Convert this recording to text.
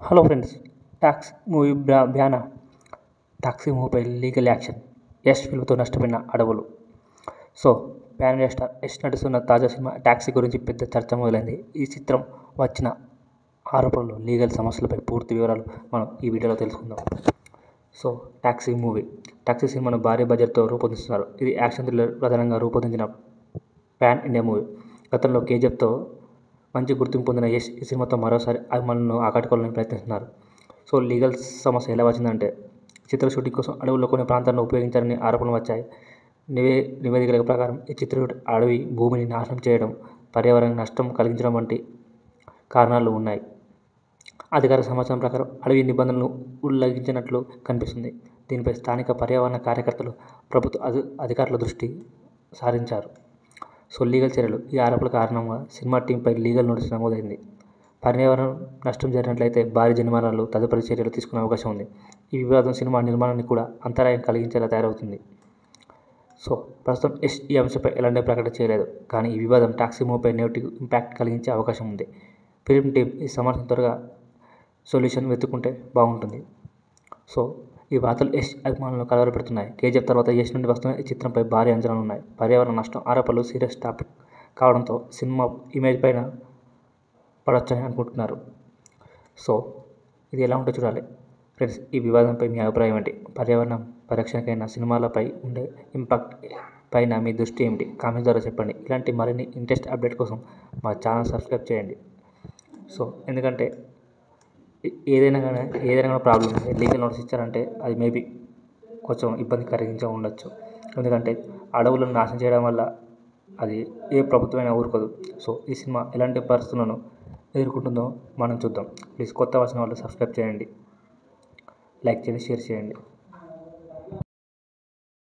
Hello friends, టాక్స్ movie బ్యానా టాక్సీ మూవీపై లీగల్ యాక్షన్. యష్ ఫిల్మ్తో నష్టపోయిన అడవులు. So pan India star Yash నటిస్తున్న తాజా సినిమా టాక్సీ గురించి పెద్ద చర్చ మొదలైంది. ఈ చిత్రం వచ్చిన ఆరోపణలు, లీగల్ సమస్యలపై పూర్తి వివరాలు మనం ఈ వీడియోలో తెలుసుకుందాం. సో టాక్సీ సినిమాను భారీ బడ్జెట్తో రూపొందిస్తున్నారు. ఇది యాక్షన్ థ్రిల్లర్ ప్రధానంగా రూపొందించిన పాన్ ఇండియా మూవీ. గతంలో కేజీఎఫ్తో మంచి గుర్తింపు పొందిన యష్ ఈ సినిమాతో మరోసారి అభిమానులను ఆకట్టుకోవాలని ప్రయత్నిస్తున్నారు. సో లీగల్ సమస్య ఎలా వచ్చిందంటే, చిత్ర షూటింగ్ కోసం అడవుల్లో కొన్ని ప్రాంతాలను ఉపయోగించారని ఆరోపణలు వచ్చాయి. నివేదికల ప్రకారం ఈ చిత్ర అడవి భూమిని నాశనం చేయడం, పర్యావరణానికి నష్టం కలిగించడం వంటి కారణాలు ఉన్నాయి. అధికారిక సమాచారం ప్రకారం అడవి నిబంధనలను ఉల్లంఘించినట్లు కనిపిస్తుంది. దీనిపై స్థానిక పర్యావరణ కార్యకర్తలు, ప్రభుత్వ అధికారుల దృష్టి సారించారు. సో లీగల్ చర్యలు. ఈ ఆరోపణల కారణంగా సినిమా టీంపై లీగల్ నోటీసు నమోదైంది. పర్యావరణ నష్టం జరిగినట్లయితే భారీ జరిమానాలు, తదుపరి చర్యలు తీసుకునే అవకాశం ఉంది. ఈ వివాదం సినిమా నిర్మాణానికి కూడా అంతరాయం కలిగించేలా తయారవుతుంది. సో ప్రస్తుతం యష్ ఈ అంశంపై ఎలాంటి ప్రకటన చేయలేదు. కానీ ఈ వివాదం టాక్సీ మూవీపై నెగటివ్ ఇంపాక్ట్ కలిగించే అవకాశం ఉంది. ఫిల్మ్ టీం ఈ సమస్యను త్వరగా సొల్యూషన్ వెతుక్కుంటే బాగుంటుంది. సో ఈ వార్తలు యష్ అభిమానులను కలవరపెడుతున్నాయి. కేజీఎఫ్ తర్వాత యష్ నుండి వస్తున్న ఈ చిత్రంపై భారీ అంచనాలు ఉన్నాయి. పర్యావరణ నష్టం ఆరోపణలు సీరియస్ టాపిక్ కావడంతో సినిమా ఇమేజ్ పైన పడొచ్చని అనుకుంటున్నారు. సో ఇది ఎలా ఉంటుందో చూడాలి. ఫ్రెండ్స్, ఈ వివాదంపై మీ అభిప్రాయం ఏంటి? పర్యావరణ పరిరక్షణకైనా సినిమాలపై ఉండే ఇంపాక్ట్ పైన మీ దృష్టి ఏమిటి? కామెంట్స్ ద్వారా చెప్పండి. ఇలాంటి మరిన్ని ఇంట్రెస్ట్ అప్డేట్ కోసం మా ఛానల్ సబ్స్క్రైబ్ చేయండి. సో ఎందుకంటే ఏదైనా కానీ ప్రాబ్లం ఉంది. లీగల్ నోటీస్ ఇచ్చారంటే అది మేబీ కొంచెం ఇబ్బంది కలిగించే ఉండొచ్చు. ఎందుకంటే అడవులను నాశనం చేయడం వల్ల అది ఏ ప్రభుత్వమైనా ఊరుకోదు. సో ఈ సినిమా ఎలాంటి పరిస్థితులను ఎదుర్కొంటుందో మనం చూద్దాం. ప్లీజ్ కొత్త వచ్చిన వాళ్ళు సబ్స్క్రైబ్ చేయండి, లైక్ చేయండి, షేర్ చేయండి.